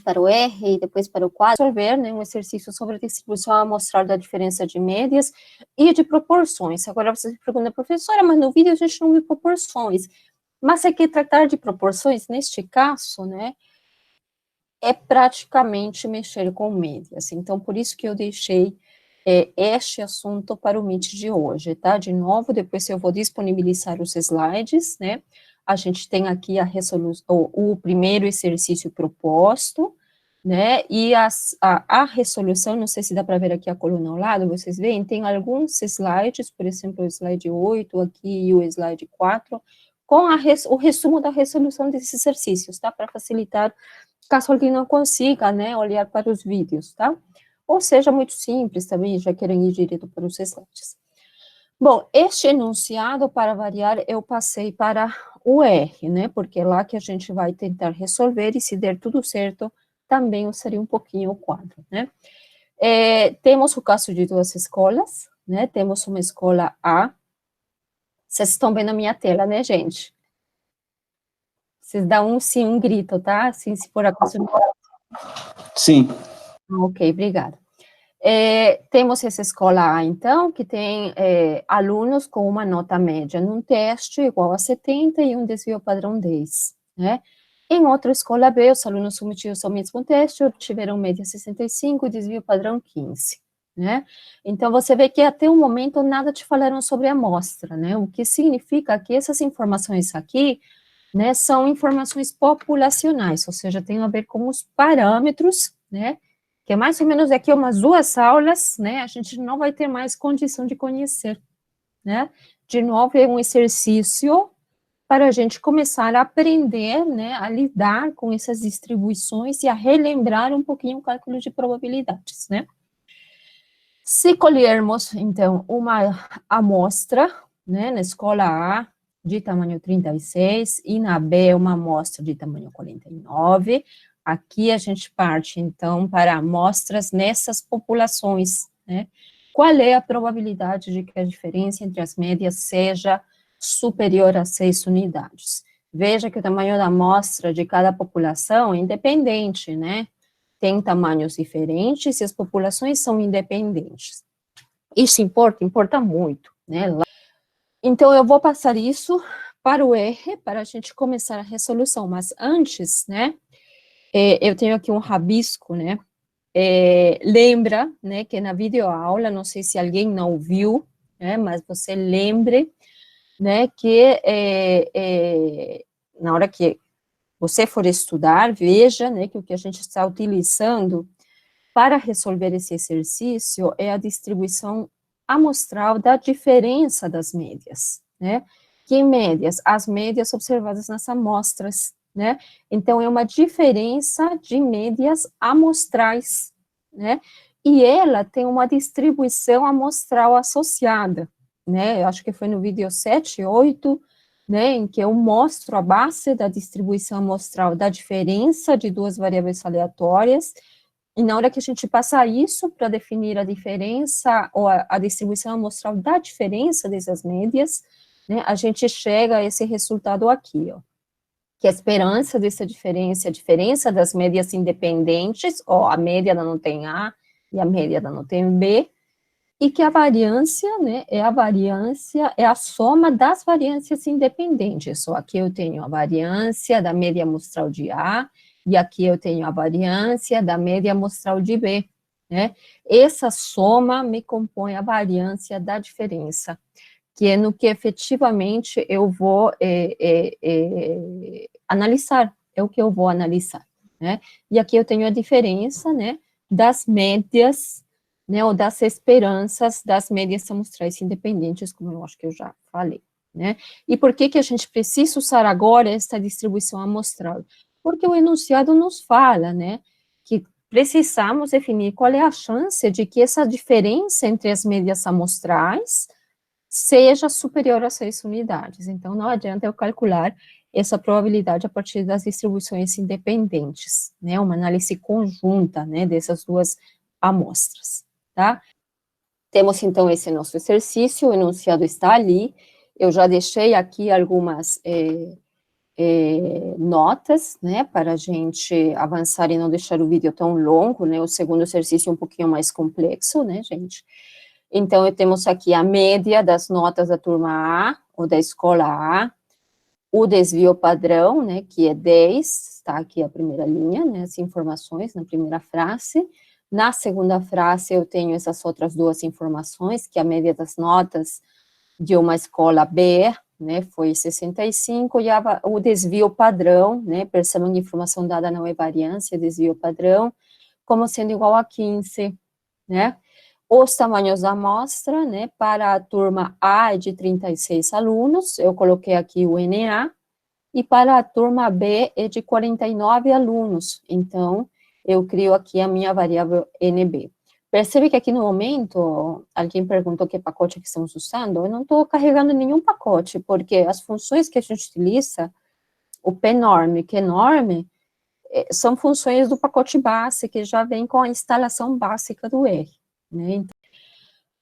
para o R e depois para o 4, resolver, né, um exercício sobre a distribuição amostral da diferença de médias e de proporções. Agora você se pergunta, professora, mas no vídeo a gente não vê proporções. Mas aqui tratar de proporções, neste caso, né, é praticamente mexer com médias. Então, por isso que eu deixei este assunto para o Meet de hoje, tá? De novo, depois eu vou disponibilizar os slides, né? A gente tem aqui o primeiro exercício proposto, né? E a resolução, não sei se dá para ver aqui a coluna ao lado, vocês veem, tem alguns slides, por exemplo, o slide 8 aqui e o slide 4, com o resumo da resolução desses exercícios, tá? Para facilitar, caso alguém não consiga, né, olhar para os vídeos, tá? Ou seja, muito simples também, já querem ir direto para os slides. Bom, este enunciado, para variar, eu passei para o R, né, porque é lá que a gente vai tentar resolver, e se der tudo certo, também usaria um pouquinho o quadro, né. Temos o caso de duas escolas, né, temos uma escola A, vocês estão vendo a minha tela, né, gente? Vocês dão um sim, um grito, tá? Assim, se por acaso... Sim. Ok, obrigada. Temos essa escola A, então, que tem alunos com uma nota média num teste igual a 70 e um desvio padrão 10, né? Em outra escola B, os alunos submetidos ao mesmo teste obtiveram média 65 e desvio padrão 15, né? Então, você vê que até o momento nada te falaram sobre a amostra, né? O que significa que essas informações aqui, né, são informações populacionais, ou seja, tem a ver com os parâmetros, né, que é mais ou menos daqui a umas 2 aulas, né, a gente não vai ter mais condição de conhecer, né, de novo é um exercício para a gente começar a aprender, né, a lidar com essas distribuições e a relembrar um pouquinho o cálculo de probabilidades, né. Se colhermos, então, uma amostra, né, na escola A, de tamanho 36, e na B, uma amostra de tamanho 49, aqui a gente parte, então, para amostras nessas populações, né? Qual é a probabilidade de que a diferença entre as médias seja superior a 6 unidades? Veja que o tamanho da amostra de cada população é independente, né? Tem tamanhos diferentes e as populações são independentes. Isso importa muito, né? Então, eu vou passar isso para o R, para a gente começar a resolução, mas antes, né, eu tenho aqui um rabisco, né, lembra, né, que na videoaula, não sei se alguém não viu, né, mas você lembre, né, que na hora que você for estudar, veja, né, que o que a gente está utilizando para resolver esse exercício é a distribuição amostral da diferença das médias, né? Que médias? As médias observadas nas amostras, né? Então, é uma diferença de médias amostrais, né? E ela tem uma distribuição amostral associada, né? Eu acho que foi no vídeo 7, 8, né, em que eu mostro a base da distribuição amostral da diferença de duas variáveis aleatórias, e na hora que a gente passa isso para definir a diferença, ou a distribuição amostral da diferença dessas médias, né, a gente chega a esse resultado aqui, ó, que a esperança dessa diferença, a diferença das médias independentes, ó, a média ela não tem A e a média ela não tem B, e que a variância, né, é a soma das variâncias independentes. Só aqui eu tenho a variância da média amostral de A, e aqui eu tenho a variância da média amostral de B, né? Essa soma me compõe a variância da diferença, que é no que efetivamente eu vou analisar, é o que eu vou analisar, né? E aqui eu tenho a diferença, né, das médias, né, ou das esperanças das médias amostrais independentes, como eu acho que eu já falei, né? E por que que a gente precisa usar agora esta distribuição amostral? Porque o enunciado nos fala, né, que precisamos definir qual é a chance de que essa diferença entre as médias amostrais seja superior a 6 unidades. Então, não adianta eu calcular essa probabilidade a partir das distribuições independentes, né, uma análise conjunta, né, dessas duas amostras, tá? Temos, então, esse nosso exercício, o enunciado está ali, eu já deixei aqui algumas notas, né, para a gente avançar e não deixar o vídeo tão longo, né, o segundo exercício é um pouquinho mais complexo, né, gente. Então, temos aqui a média das notas da turma A, ou da escola A, o desvio padrão, né, que é 10, está aqui a primeira linha, né, as informações na primeira frase. Na segunda frase, eu tenho essas outras duas informações, que é a média das notas de uma escola B, né, foi 65, e o desvio padrão, né, percebam que a informação dada não é variância, desvio padrão, como sendo igual a 15, né. Os tamanhos da amostra, né, para a turma A é de 36 alunos, eu coloquei aqui o NA, e para a turma B é de 49 alunos, então, eu crio aqui a minha variável NB. Percebe que aqui no momento, alguém perguntou que pacote que estamos usando, eu não estou carregando nenhum pacote, porque as funções que a gente utiliza, o pnorm e o qnorm, são funções do pacote base, que já vem com a instalação básica do R, né?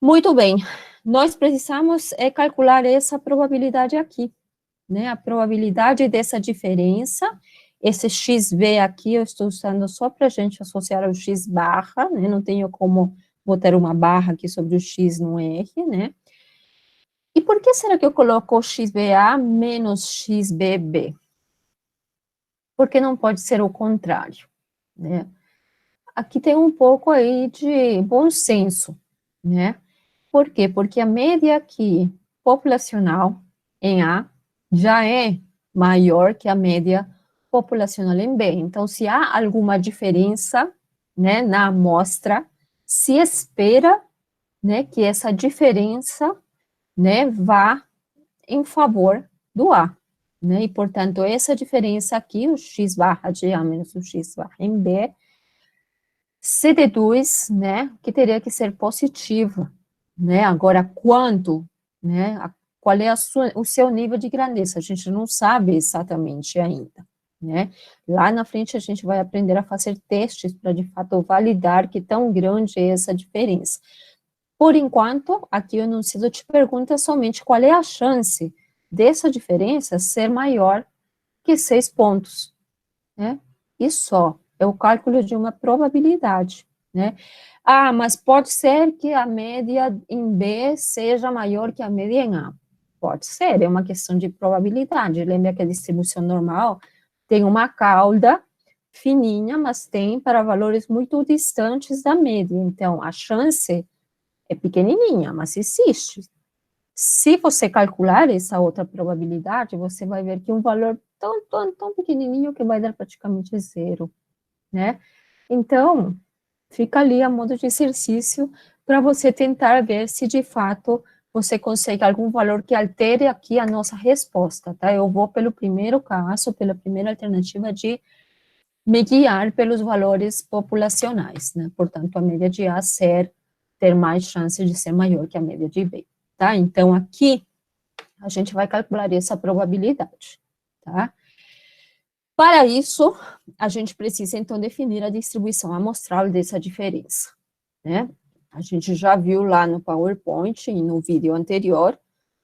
Muito bem, nós precisamos calcular essa probabilidade aqui, né, a probabilidade dessa diferença, esse XV aqui eu estou usando só para a gente associar ao X barra, né, não tenho como botar uma barra aqui sobre o X no R, né. E por que será que eu coloco XBA menos XBB? Porque não pode ser o contrário, né. Aqui tem um pouco aí de bom senso, né. Por quê? Porque a média aqui populacional em A já é maior que a média populacional em B. Então, se há alguma diferença, né, na amostra, se espera, né, que essa diferença, né, vá em favor do A, né, e, portanto, essa diferença aqui, o x barra de A menos o x barra em B, se deduz, né, que teria que ser positiva, né, agora, quanto, né, qual é o seu nível de grandeza, a gente não sabe exatamente ainda, né, lá na frente a gente vai aprender a fazer testes para, de fato, validar que tão grande é essa diferença. Por enquanto, aqui o enunciado te pergunta somente qual é a chance dessa diferença ser maior que 6 pontos, né, e só, é o cálculo de uma probabilidade, né. Ah, mas pode ser que a média em B seja maior que a média em A. Pode ser, é uma questão de probabilidade. Lembra que a distribuição normal tem uma cauda fininha, mas tem para valores muito distantes da média. Então, a chance é pequenininha, mas existe. Se você calcular essa outra probabilidade, você vai ver que um valor tão pequenininho que vai dar praticamente zero, né? Então, fica ali a modo de exercício para você tentar ver se de fato você consegue algum valor que altere aqui a nossa resposta, tá? Eu vou pelo primeiro caso, pela primeira alternativa de me guiar pelos valores populacionais, né? Portanto, a média de A ter mais chance de ser maior que a média de B, tá? Então, aqui, a gente vai calcular essa probabilidade, tá? Para isso, a gente precisa, então, definir a distribuição amostral dessa diferença, né? A gente já viu lá no PowerPoint e no vídeo anterior,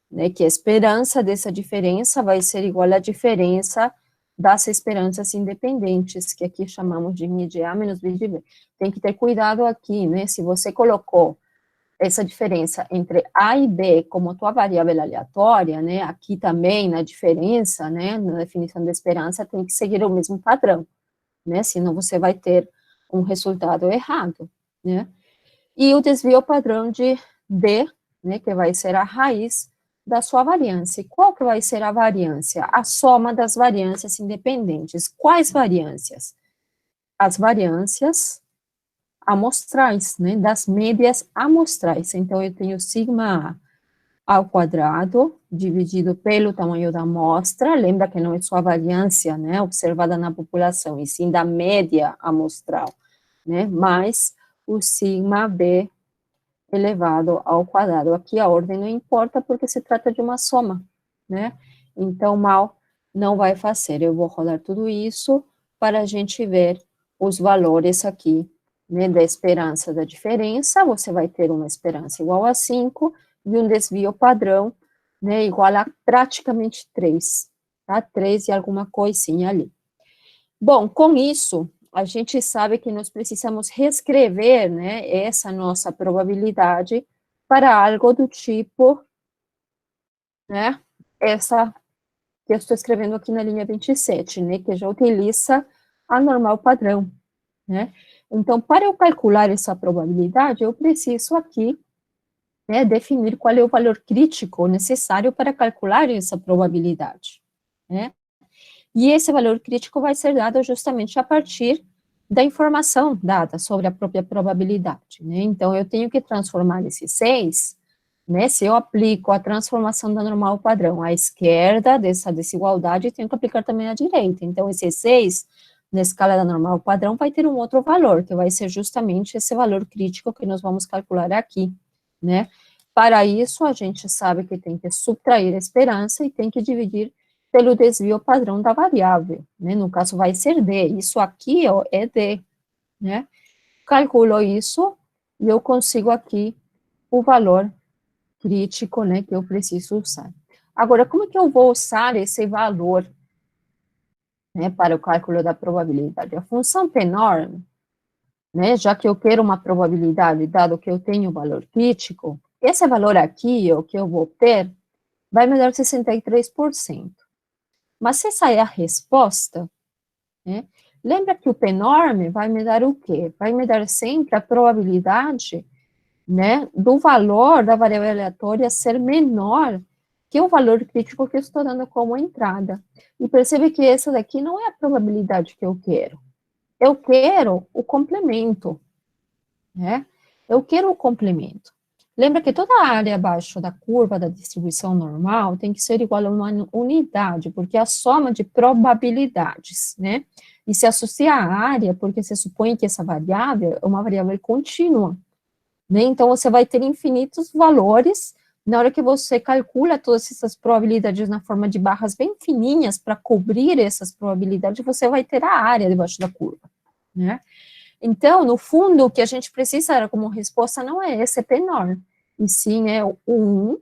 né, que a esperança dessa diferença vai ser igual à diferença das esperanças independentes, que aqui chamamos de M de A menos B de B. Tem que ter cuidado aqui, né, se você colocou essa diferença entre A e B como tua variável aleatória, né, aqui também na diferença, né, na definição da esperança, tem que seguir o mesmo padrão, né, senão você vai ter um resultado errado, né. E o desvio padrão de D, né, que vai ser a raiz da sua variância. E qual que vai ser a variância? A soma das variâncias independentes. Quais variâncias? As variâncias amostrais, né, das médias amostrais. Então, eu tenho sigma A ao quadrado, dividido pelo tamanho da amostra, lembra que não é só a variância, né, observada na população, e sim da média amostral, né, mais o sigma B elevado ao quadrado. Aqui a ordem não importa, porque se trata de uma soma, né, então mal não vai fazer. Eu vou rodar tudo isso para a gente ver os valores aqui, né, da esperança da diferença. Você vai ter uma esperança igual a 5 e um desvio padrão, né, igual a praticamente 3, tá? 3 e alguma coisinha ali. Bom, com isso, a gente sabe que nós precisamos reescrever, né, essa nossa probabilidade para algo do tipo, né, essa que eu estou escrevendo aqui na linha 27, né, que já utiliza a normal padrão, né. Então, para eu calcular essa probabilidade, eu preciso aqui, né, definir qual é o valor crítico necessário para calcular essa probabilidade, né. E esse valor crítico vai ser dado justamente a partir da informação dada sobre a própria probabilidade, né? Então, eu tenho que transformar esse 6, né? Se eu aplico a transformação da normal padrão à esquerda dessa desigualdade, tenho que aplicar também à direita. Então, esse 6, na escala da normal padrão, vai ter um outro valor, que vai ser justamente esse valor crítico que nós vamos calcular aqui, né? Para isso, a gente sabe que tem que subtrair a esperança e tem que dividir pelo desvio padrão da variável, né? No caso, vai ser D. Isso aqui, ó, é D, né? Calculo isso e eu consigo aqui o valor crítico, né, que eu preciso usar. Agora, como que eu vou usar esse valor, né, para o cálculo da probabilidade? A função p-norm, né, já que eu quero uma probabilidade, dado que eu tenho o valor crítico, esse valor aqui, o que eu vou obter, vai me dar 63%. Mas se essa é a resposta, né, lembra que o p-norm vai me dar o quê? Vai me dar sempre a probabilidade, né, do valor da variável aleatória ser menor que o valor crítico que eu estou dando como entrada. E percebe que essa daqui não é a probabilidade que eu quero. Eu quero o complemento, né? Eu quero o complemento. Lembra que toda a área abaixo da curva da distribuição normal tem que ser igual a uma unidade, porque é a soma de probabilidades, né? E se associa à área, porque se supõe que essa variável é uma variável contínua, né? Então, você vai ter infinitos valores na hora que você calcula todas essas probabilidades na forma de barras bem fininhas para cobrir essas probabilidades, você vai ter a área debaixo da curva, né? Então, no fundo, o que a gente precisa como resposta não é esse p-norm, e sim é o 1,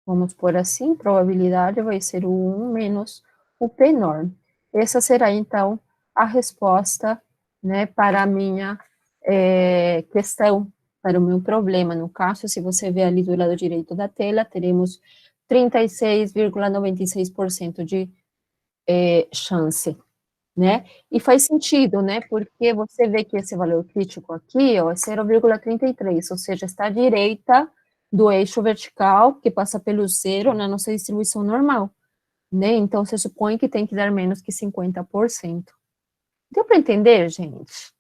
vamos pôr assim, probabilidade vai ser o 1 menos o p-norm. Essa será, então, a resposta, né, para a minha questão, para o meu problema. No caso, se você ver ali do lado direito da tela, teremos 36,96% de chance, né? E faz sentido, né? Porque você vê que esse valor crítico aqui, ó, é 0,33, ou seja, está à direita do eixo vertical, que passa pelo zero na nossa distribuição normal, né? Então, você supõe que tem que dar menos que 50%. Deu para entender, gente?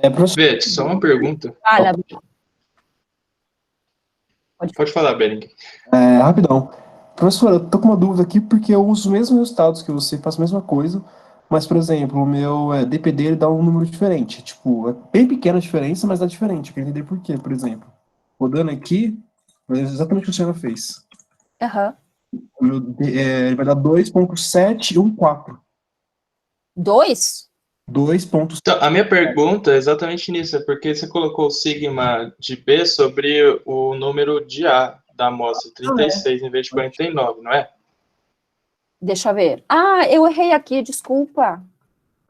Professor, Vê, só uma pergunta. Fala, Pode falar, Bering. rapidão. Professor, eu tô com uma dúvida aqui porque eu uso os mesmos resultados que você, faço a mesma coisa, mas, por exemplo, o meu DPD ele dá um número diferente. Tipo, é bem pequena a diferença, mas dá diferente. Eu queria entender por quê, por exemplo. Rodando aqui, é exatamente o que a senhora fez. Aham. Ele vai dar 2,714. 2? 2,7. Então, a minha pergunta é exatamente nisso, é porque você colocou o sigma de B sobre o número de A da amostra, 36 em vez de 49, não é? Deixa eu ver. Ah, eu errei aqui, desculpa.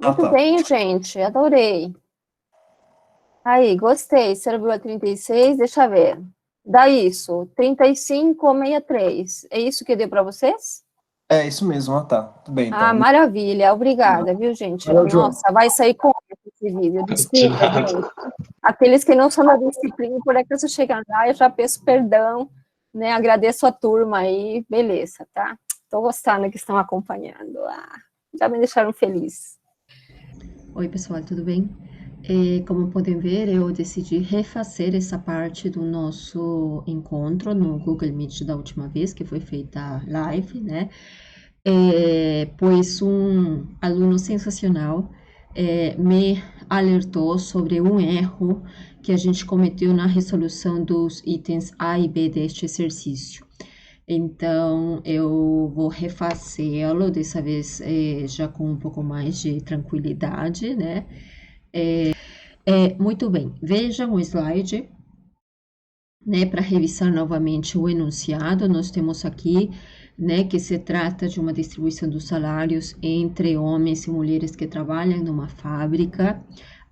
Muito Tá. bem, gente, adorei. Aí, gostei, 0,36, deixa eu ver. Dá isso, 35,63. É isso que deu para vocês? É isso mesmo, tá. Tudo bem, Ah, então. maravilha, obrigada, viu, gente? Valeu, João. Nossa, vai sair com esse vídeo, De desculpa, nada. gente. Aqueles que não são da disciplina, por que você chega lá, eu já peço perdão, né? Agradeço a turma aí, beleza, tá? Estou gostando que estão acompanhando. Ah, já me deixaram feliz. Oi, pessoal, tudo bem? Como podem ver, eu decidi refazer essa parte do nosso encontro no Google Meet da última vez, que foi feita a live, né? Pois um aluno sensacional me alertou sobre um erro que a gente cometeu na resolução dos itens A e B deste exercício. Então, eu vou refazê-lo, dessa vez já com um pouco mais de tranquilidade, né? Muito bem, vejam o slide. né, para revisar novamente o enunciado, nós temos aqui, né, que se trata de uma distribuição dos salários entre homens e mulheres que trabalham numa fábrica.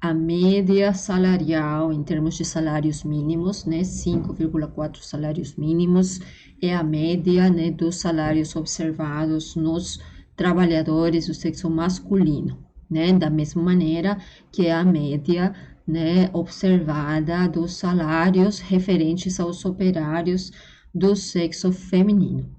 A média salarial, em termos de salários mínimos, né, 5,4 salários mínimos, é a média, né, dos salários observados nos trabalhadores do sexo masculino, né, da mesma maneira que é a média, né, observada dos salários referentes aos operários do sexo feminino,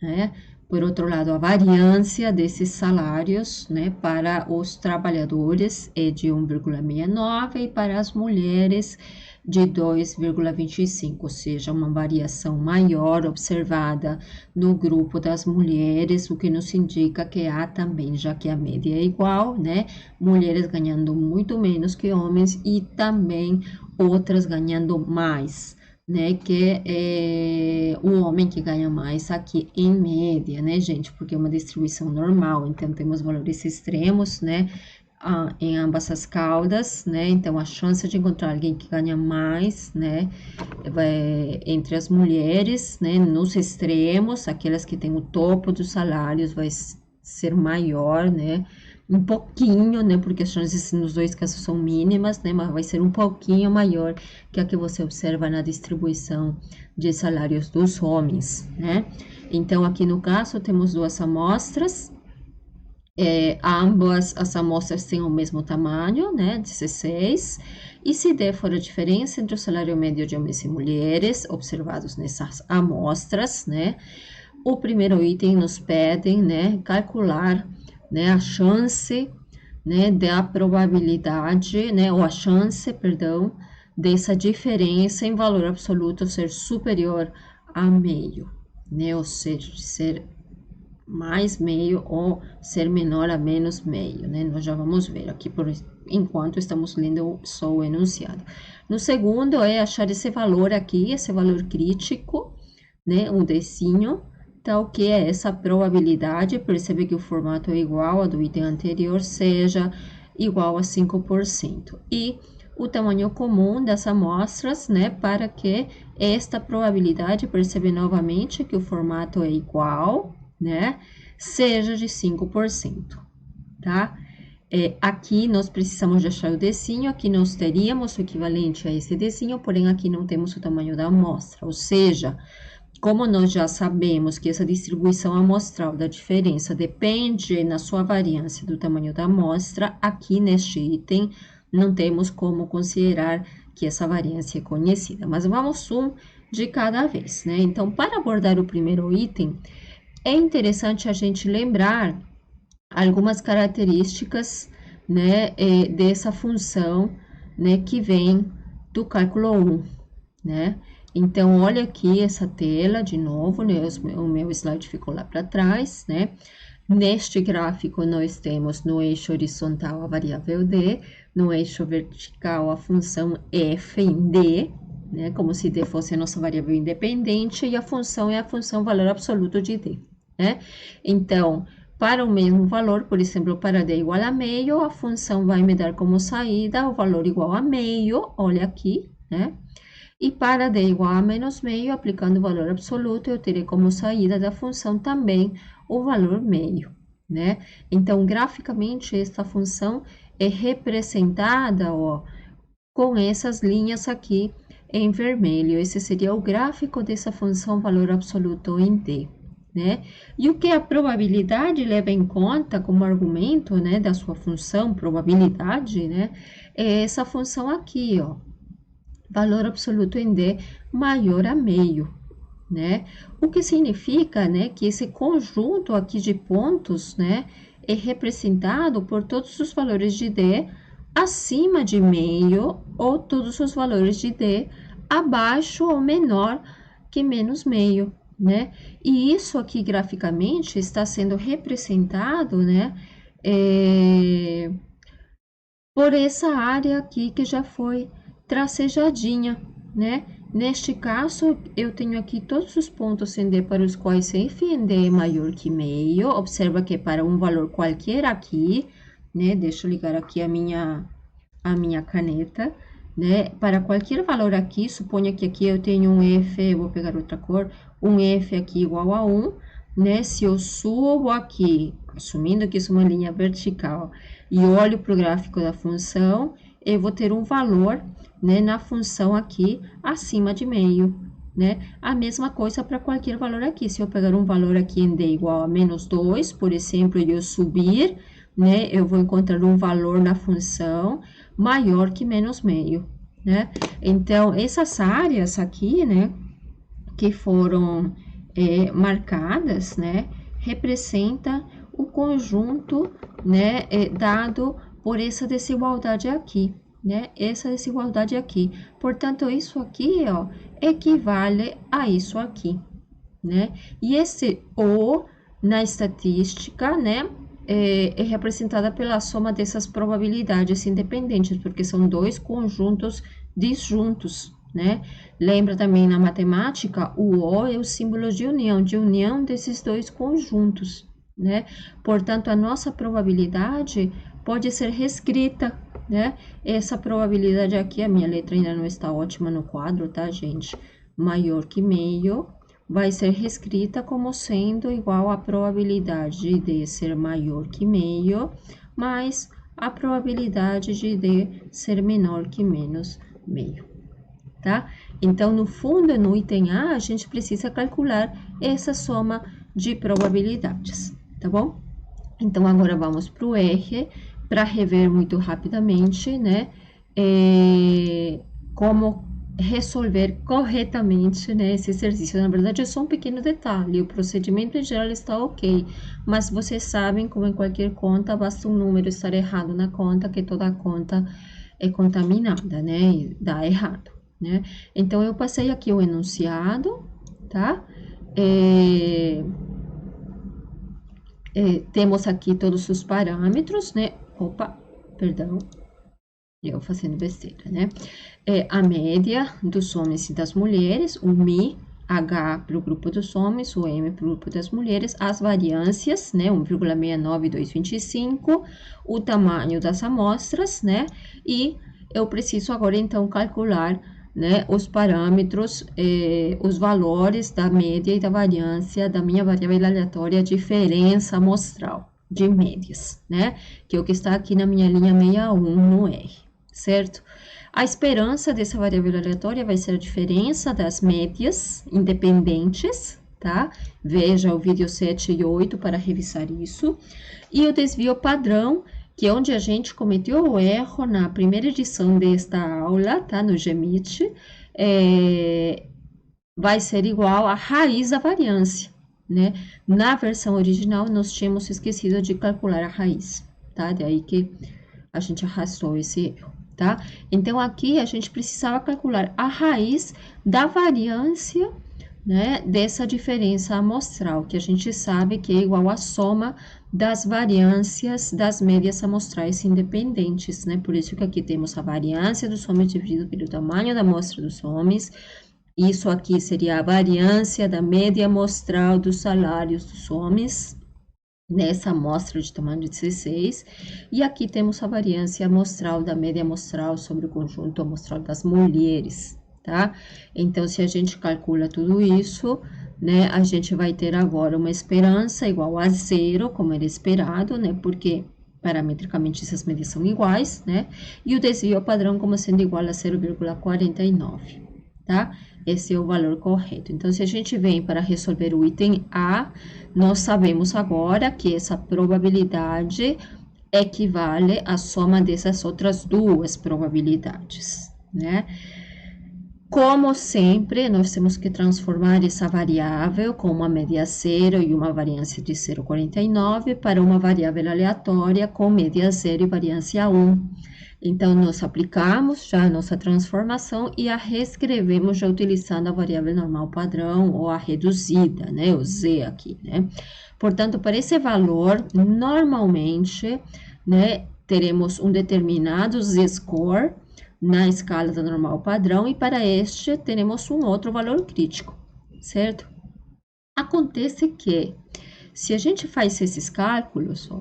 né? Por outro lado, a variância desses salários, né, para os trabalhadores é de 1,69 e para as mulheres de 2,25, ou seja, uma variação maior observada no grupo das mulheres, o que nos indica que há também, já que a média é igual, né, mulheres ganhando muito menos que homens e também outras ganhando mais, né, que é o homem que ganha mais aqui em média, né, gente, porque é uma distribuição normal, então temos valores extremos, né, em ambas as caudas, né, então a chance de encontrar alguém que ganha mais, né, entre as mulheres, né, nos extremos, aquelas que têm o topo dos salários vai ser maior, né, um pouquinho, né, porque as chances nos dois casos são mínimas, né, mas vai ser um pouquinho maior que a que você observa na distribuição de salários dos homens, né. Então, aqui no caso, temos duas amostras, ambas as amostras têm o mesmo tamanho, né, 16, e se der for a diferença entre o salário médio de homens e mulheres observados nessas amostras, né, o primeiro item nos pedem, né, calcular, né, a chance, né, da probabilidade, né, ou a chance, perdão, dessa diferença em valor absoluto ser superior a meio, né, ou seja, ser mais meio ou ser menor a menos meio, né, nós já vamos ver aqui por enquanto estamos lendo só o enunciado. No segundo é achar esse valor aqui, esse valor crítico, né, um decinho, tal que é essa probabilidade, percebe que o formato é igual ao do item anterior, seja igual a 5%. E o tamanho comum das amostras, né, para que esta probabilidade, percebe novamente que o formato é igual, né, seja de 5%, tá? Aqui nós precisamos de achar o decinho, aqui nós teríamos o equivalente a esse decinho, porém aqui não temos o tamanho da amostra, ou seja, como nós já sabemos que essa distribuição amostral da diferença depende na sua variância do tamanho da amostra, aqui neste item não temos como considerar que essa variância é conhecida, mas vamos um de cada vez, né? Então, para abordar o primeiro item, é interessante a gente lembrar algumas características, né, dessa função, né, que vem do cálculo 1, né? Então, olha aqui essa tela de novo, né? O meu slide ficou lá para trás, né? Neste gráfico, nós temos no eixo horizontal a variável D, no eixo vertical a função f em D, né? Como se D fosse a nossa variável independente, e a função é a função valor absoluto de D, né? Então, para o mesmo valor, por exemplo, para D igual a meio, a função vai me dar como saída o valor igual a meio, olha aqui, né? E para D igual a menos meio, aplicando o valor absoluto, eu terei como saída da função também o valor meio, né? Então, graficamente, esta função é representada, ó, com essas linhas aqui em vermelho. Esse seria o gráfico dessa função valor absoluto em D, né? E o que a probabilidade leva em conta como argumento, né, da sua função probabilidade, né? É essa função aqui, ó, valor absoluto em D maior a meio, né? O que significa, né, que esse conjunto aqui de pontos, né, é representado por todos os valores de D acima de meio ou todos os valores de D abaixo ou menor que menos meio, né? E isso aqui graficamente está sendo representado, né, por essa área aqui que já foi tracejadinha, né? Neste caso, eu tenho aqui todos os pontos em D para os quais f em D é maior que meio. Observa que para um valor qualquer aqui, né? Deixa eu ligar aqui a minha caneta, né? Para qualquer valor aqui, suponha que aqui eu tenho um F, eu vou pegar outra cor, um F aqui igual a 1, né? Se eu subo aqui, assumindo que isso é uma linha vertical, e olho para o gráfico da função, eu vou ter um valor, né, na função aqui acima de meio, né? A mesma coisa para qualquer valor aqui. Se eu pegar um valor aqui em D igual a -2, por exemplo, e eu subir, né, eu vou encontrar um valor na função maior que -meio, né? Então, essas áreas aqui, né, que foram marcadas, né, representa o conjunto, né, dado por essa desigualdade aqui, né, essa desigualdade aqui. Portanto, isso aqui, ó, equivale a isso aqui, né? E esse O, na estatística, né, é representada pela soma dessas probabilidades independentes, porque são dois conjuntos disjuntos, né? Lembra também na matemática, o O é o símbolo de união desses dois conjuntos, né? Portanto, a nossa probabilidade pode ser reescrita, né? Essa probabilidade aqui, a minha letra ainda não está ótima no quadro, tá, gente? Maior que meio, vai ser reescrita como sendo igual à probabilidade de D ser maior que meio, mais a probabilidade de D ser menor que menos meio, tá? Então, no fundo, no item A, a gente precisa calcular essa soma de probabilidades, tá bom? Então, agora vamos para o R, para rever muito rapidamente, né, como resolver corretamente, né, esse exercício. Na verdade, é só um pequeno detalhe, o procedimento em geral está ok, mas vocês sabem, como em qualquer conta, basta um número estar errado na conta, que toda a conta é contaminada, né, e dá errado, né. Então, eu passei aqui o enunciado, tá? Temos aqui todos os parâmetros, né? Opa, perdão, eu fazendo besteira, né? A média dos homens e das mulheres, o Mi, H para o grupo dos homens, o M para o grupo das mulheres, as variâncias, né? 1,69 e 2,25, o tamanho das amostras, né? E eu preciso agora, então, calcular, né, os parâmetros, os valores da média e da variância da minha variável aleatória diferença amostral de médias, né, que é o que está aqui na minha linha 61 no R, certo? A esperança dessa variável aleatória vai ser a diferença das médias independentes, tá? Veja o vídeo 7 e 8 para revisar isso. E o desvio padrão, que é onde a gente cometeu o erro na primeira edição desta aula, tá? No GMIT, vai ser igual à raiz da variância, né? Na versão original, nós tínhamos esquecido de calcular a raiz, tá? Daí que a gente arrastou esse erro, tá? Então, aqui a gente precisava calcular a raiz da variância, né, dessa diferença amostral, que a gente sabe que é igual à soma das variâncias das médias amostrais independentes, né? Por isso que aqui temos a variância dos homens dividido pelo tamanho da amostra dos homens. Isso aqui seria a variância da média amostral dos salários dos homens, nessa amostra de tamanho de 16. E aqui temos a variância amostral da média amostral sobre o conjunto amostral das mulheres, tá? Então, se a gente calcula tudo isso, né, a gente vai ter agora uma esperança igual a 0, como era esperado, né, porque parametricamente essas médias são iguais, né, e o desvio padrão como sendo igual a 0,49, tá? Esse é o valor correto. Então, se a gente vem para resolver o item A, nós sabemos agora que essa probabilidade equivale à soma dessas outras duas probabilidades, né? Como sempre, nós temos que transformar essa variável com uma média 0 e uma variância de 0,49 para uma variável aleatória com média 0 e variância 1. Então, nós aplicamos já a nossa transformação e a reescrevemos já utilizando a variável normal padrão ou a reduzida, né? O Z aqui, né? Portanto, para esse valor, normalmente, né, teremos um determinado Z-score na escala da normal padrão, e para este teremos um outro valor crítico, certo? Acontece que, se a gente faz esses cálculos, ó,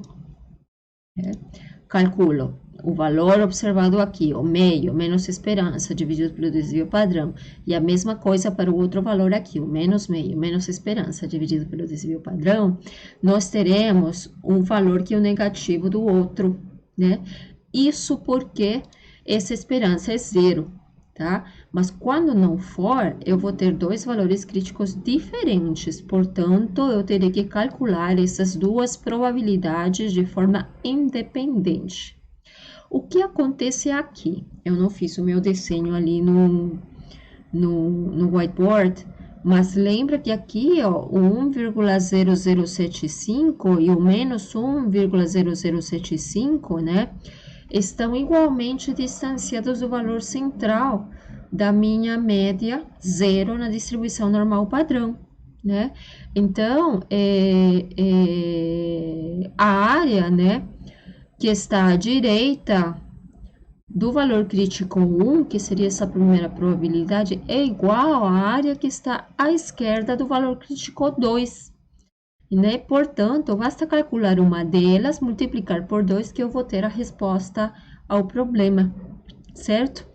calculo o valor observado aqui, o meio, menos esperança, dividido pelo desvio padrão, e a mesma coisa para o outro valor aqui, o menos meio, menos esperança, dividido pelo desvio padrão, nós teremos um valor que é o negativo do outro, né? Isso porque essa esperança é zero, tá? Mas quando não for, eu vou ter dois valores críticos diferentes, portanto, eu terei que calcular essas duas probabilidades de forma independente. O que acontece aqui? Eu não fiz o meu desenho ali no whiteboard, mas lembra que aqui, ó, o 1,0075 e o menos 1,0075, né, estão igualmente distanciados do valor central da minha média zero na distribuição normal padrão, né? Então, a área, né, que está à direita do valor crítico 1, que seria essa primeira probabilidade, é igual à área que está à esquerda do valor crítico 2. Né? Portanto, basta calcular uma delas, multiplicar por 2, que eu vou ter a resposta ao problema, certo?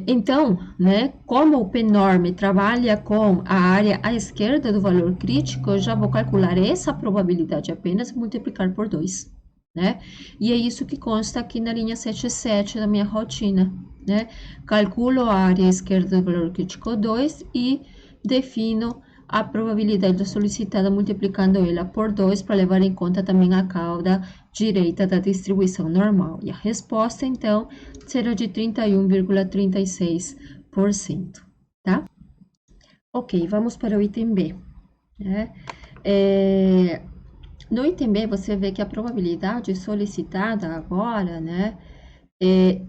Então, né, como o PNORM trabalha com a área à esquerda do valor crítico, eu já vou calcular essa probabilidade apenas e multiplicar por 2, né? E é isso que consta aqui na linha 77 da minha rotina, né? Calculo a área à esquerda do valor crítico 2 e defino a probabilidade solicitada multiplicando ela por 2 para levar em conta também a cauda direita da distribuição normal. E a resposta, então, será de 31,36%, tá? Ok, vamos para o item B, né? No item B, você vê que a probabilidade solicitada agora, né,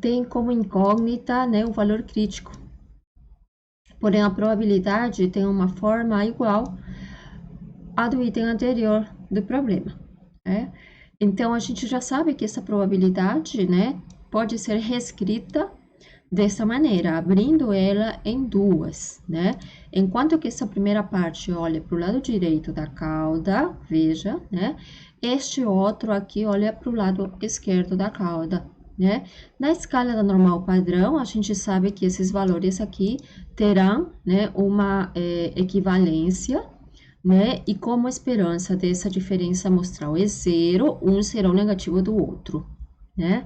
tem como incógnita, né, o valor crítico. Porém, a probabilidade tem uma forma igual à do item anterior do problema, né? Então, a gente já sabe que essa probabilidade, né, pode ser reescrita dessa maneira, abrindo ela em duas, né? Enquanto que essa primeira parte olha para o lado direito da cauda, veja, né? Este outro aqui olha para o lado esquerdo da cauda, né? Na escala da normal padrão, a gente sabe que esses valores aqui terão, né, uma equivalência, né? E como a esperança dessa diferença amostral é zero, um será o negativo do outro, né?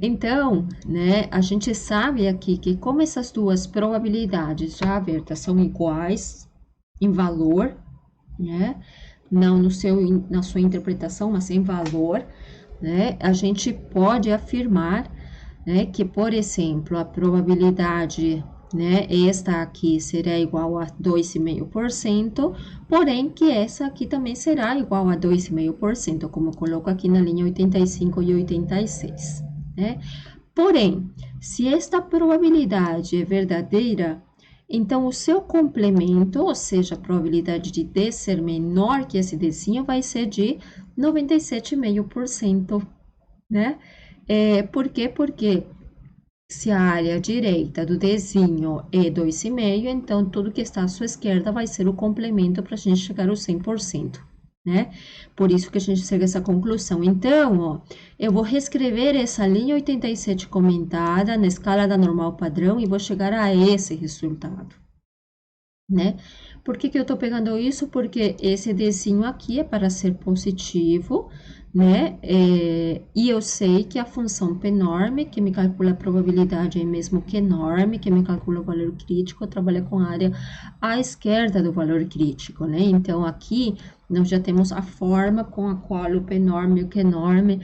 Então, né, a gente sabe aqui que como essas duas probabilidades já abertas são iguais em valor, né? Não na sua interpretação, mas em valor, né? A gente pode afirmar, né, que, por exemplo, a probabilidade, né, esta aqui será igual a 2,5%, porém que essa aqui também será igual a 2,5%, como coloco aqui na linha 85 e 86, né? Porém, se esta probabilidade é verdadeira, então o seu complemento, ou seja, a probabilidade de D ser menor que esse Dzinho, vai ser de 97,5%, né? Por quê? Porque se a área direita do Dzinho é 2,5, então tudo que está à sua esquerda vai ser o complemento para a gente chegar ao 100%, né? Por isso que a gente chega a essa conclusão. Então, ó, eu vou reescrever essa linha 87 comentada na escala da normal padrão e vou chegar a esse resultado, né? Por que eu tô pegando isso? Porque esse Dzinho aqui é para ser positivo, né? E eu sei que a função PNORM, que me calcula a probabilidade, é mesmo que norm, que me calcula o valor crítico, trabalha com a área à esquerda do valor crítico, né? Então, aqui, nós já temos a forma com a qual o PNORM e o QNORM,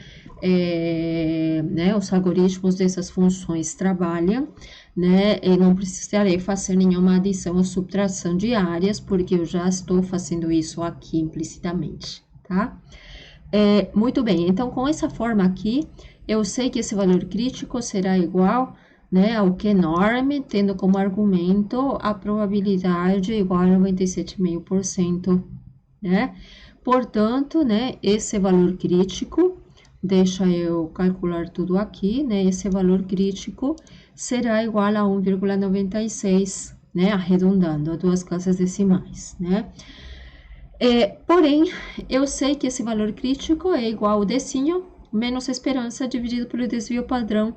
né? Os algoritmos dessas funções trabalham, né? Eu não precisarei fazer nenhuma adição ou subtração de áreas, porque eu já estou fazendo isso aqui implicitamente, tá? Muito bem, então com essa forma aqui, eu sei que esse valor crítico será igual, né, ao QNORM, tendo como argumento a probabilidade igual a 97,5%, né? Portanto, né, esse valor crítico, deixa eu calcular tudo aqui, né, esse valor crítico será igual a 1,96, né, arredondando a duas casas decimais, né? Porém, eu sei que esse valor crítico é igual ao desenho menos a esperança dividido pelo desvio padrão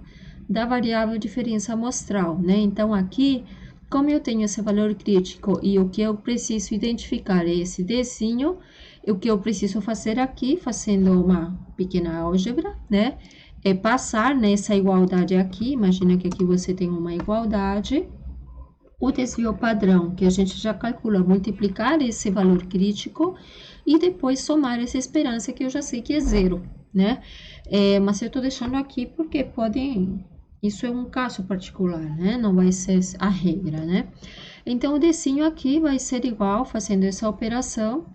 da variável diferença amostral, né? Então, aqui, como eu tenho esse valor crítico e o que eu preciso identificar é esse desenho, o que eu preciso fazer aqui, fazendo uma pequena álgebra, né? É passar nessa igualdade aqui, imagina que aqui você tem uma igualdade, o desvio padrão, que a gente já calcula, multiplicar esse valor crítico e depois somar essa esperança, que eu já sei que é zero, né? Mas eu tô deixando aqui porque podem... Isso é um caso particular, né? Não vai ser a regra, né? Então, o desenho aqui vai ser igual, fazendo essa operação,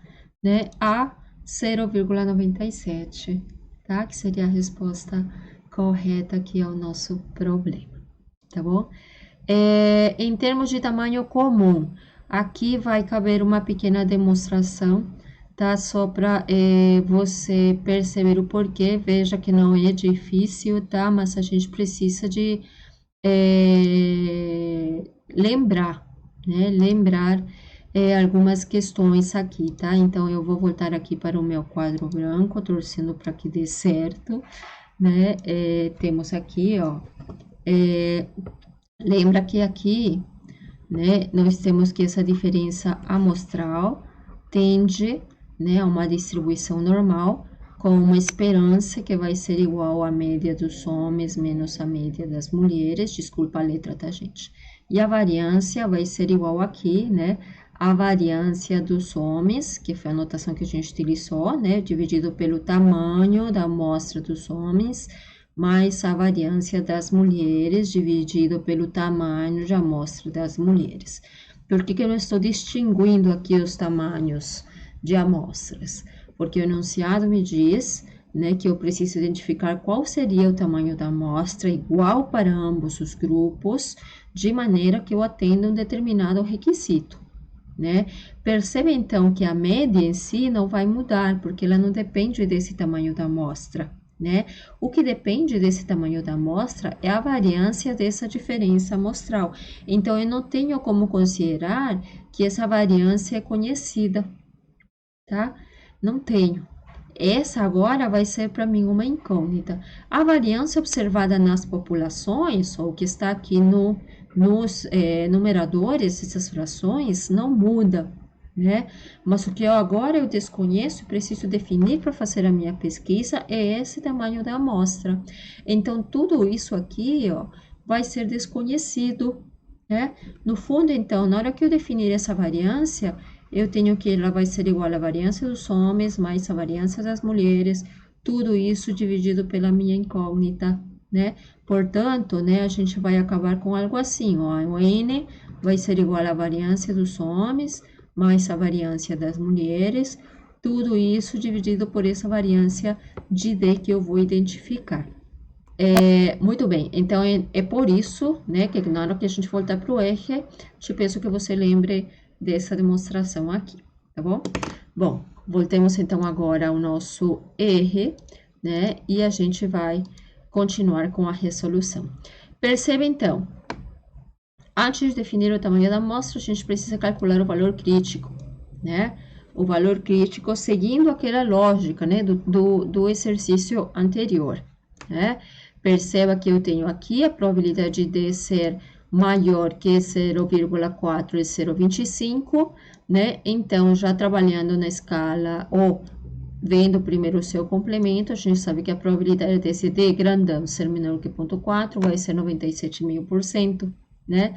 né, a 0,97, tá? Que seria a resposta correta aqui ao nosso problema, tá bom? Em termos de tamanho comum, aqui vai caber uma pequena demonstração, tá? Só para você perceber o porquê. Veja que não é difícil, tá? Mas a gente precisa de lembrar, né? Lembrar algumas questões aqui, tá? Então, eu vou voltar aqui para o meu quadro branco, torcendo para que dê certo, né? Temos aqui, ó, lembra que aqui, né, nós temos que essa diferença amostral tende, né, a uma distribuição normal, com uma esperança que vai ser igual à média dos homens menos a média das mulheres, desculpa a letra, tá, gente? E a variância vai ser igual aqui, né, a variância dos homens, que foi a notação que a gente utilizou, né, dividido pelo tamanho da amostra dos homens, mais a variância das mulheres, dividido pelo tamanho de amostra das mulheres. Por que eu não estou distinguindo aqui os tamanhos de amostras? Porque o enunciado me diz, né, que eu preciso identificar qual seria o tamanho da amostra igual para ambos os grupos, de maneira que eu atenda um determinado requisito, né? Perceba, então, que a média em si não vai mudar, porque ela não depende desse tamanho da amostra, né? O que depende desse tamanho da amostra é a variância dessa diferença amostral. Então, eu não tenho como considerar que essa variância é conhecida, tá? Não tenho. Essa agora vai ser para mim uma incógnita. A variância observada nas populações, ou que está aqui nos numeradores, essas frações, não muda, né? Mas o que agora eu desconheço e preciso definir para fazer a minha pesquisa é esse tamanho da amostra. Então, tudo isso aqui, ó, vai ser desconhecido, né? No fundo, então, na hora que eu definir essa variância, eu tenho que ela vai ser igual à variância dos homens mais a variância das mulheres, tudo isso dividido pela minha incógnita, né? Portanto, né, a gente vai acabar com algo assim, ó, o N vai ser igual à variância dos homens mais a variância das mulheres, tudo isso dividido por essa variância de D que eu vou identificar. Muito bem, então é por isso, né, que na hora que a gente voltar para o R, te peço que você lembre dessa demonstração aqui, tá bom? Bom, voltemos então agora ao nosso R, né, e a gente vai continuar com a resolução. Perceba então, antes de definir o tamanho da amostra, a gente precisa calcular o valor crítico, né? O valor crítico seguindo aquela lógica, né, do exercício anterior, né? Perceba que eu tenho aqui a probabilidade de ser maior que 0,4 e 0,25, né? Então, já trabalhando na escala, ou vendo primeiro o seu complemento, a gente sabe que a probabilidade desse D grandão ser menor que 0,4 vai ser 97,5%, né?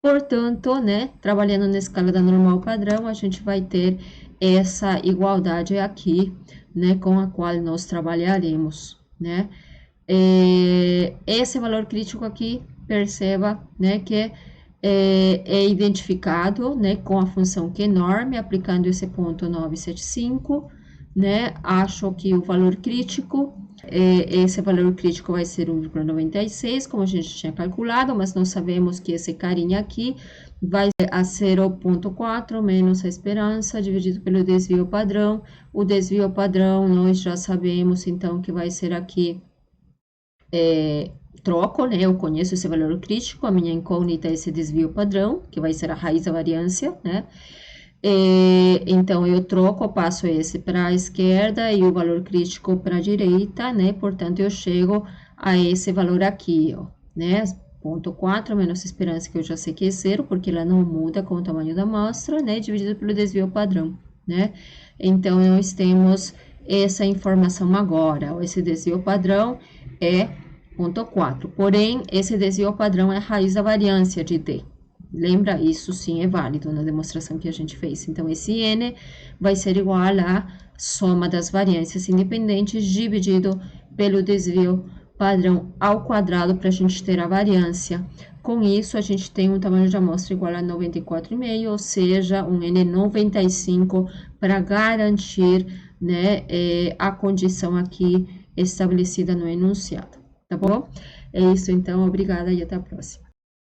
Portanto, né, trabalhando na escala da normal padrão, a gente vai ter essa igualdade aqui, né, com a qual nós trabalharemos, né? Esse valor crítico aqui, perceba, né, que é identificado, né, com a função QNorm, aplicando esse ponto 975, né, acho que o valor crítico, esse valor crítico vai ser 1,96, como a gente tinha calculado, mas nós sabemos que esse carinha aqui vai a 0,4 menos a esperança, dividido pelo desvio padrão. O desvio padrão, nós já sabemos, então, que vai ser aqui, troco, né, eu conheço esse valor crítico, a minha incógnita é esse desvio padrão, que vai ser a raiz da variância, né, Então, eu troco, passo esse para a esquerda e o valor crítico para a direita, né? Portanto, eu chego a esse valor aqui, ó, né? 0,4 menos a esperança, que eu já sei que é zero, porque ela não muda com o tamanho da amostra, né? Dividido pelo desvio padrão, né? Então, nós temos essa informação agora, ó, esse desvio padrão é 0,4, porém, esse desvio padrão é a raiz da variância de D. Lembra? Isso sim é válido na demonstração que a gente fez. Então, esse N vai ser igual à soma das variâncias independentes dividido pelo desvio padrão ao quadrado para a gente ter a variância. Com isso, a gente tem um tamanho de amostra igual a 94,5, ou seja, um N 95 para garantir, né, a condição aqui estabelecida no enunciado. Tá bom? É isso então, obrigada e até a próxima.